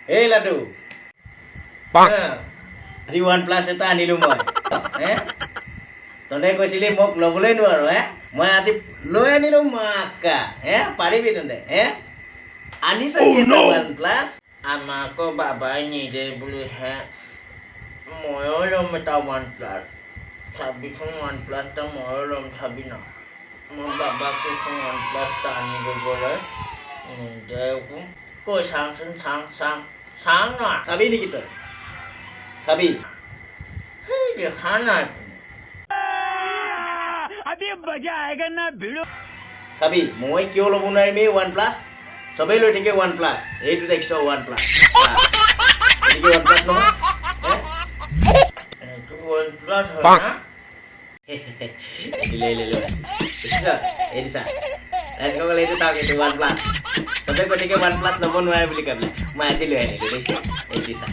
এই লাডু আজি OnePlus এটা আনিলো মই তহঁতে কৈছিলি মোক ল'বলৈ নোৱাৰো মই আজি লৈ আনিলো মাকা পাৰিবি তহঁতে আনিছ কি এটা OnePlus আমাকো বাবাই নিদে বুলিহে ময়ো ল'ম এটা OnePlus চাবিচোন OnePlus এটা ময়ো ল'ম চাবি না মই বাবাক কৈছোঁ OnePlus এটা আনি দিবলৈ নিদে কৈ চাওঁচোন চাওঁ না চাবি নেকি তই চাবি দেখা নাই চাবি মই কিয় ল'ব নোৱাৰিম এই OnePlus চবেই লৈ থাকে OnePlus এইটো দেখিছ OnePlus OnePlus নহয় এইটো OnePlus হয় না এইটো চা ৰাজকমল এইটো চাওক এইটো OnePlus চবেই কৈ থাকে OnePlus ল'ব নোৱাৰে বুলি ক'লে মই আজি লৈ আনিলোঁ দেখিছে এইটো চা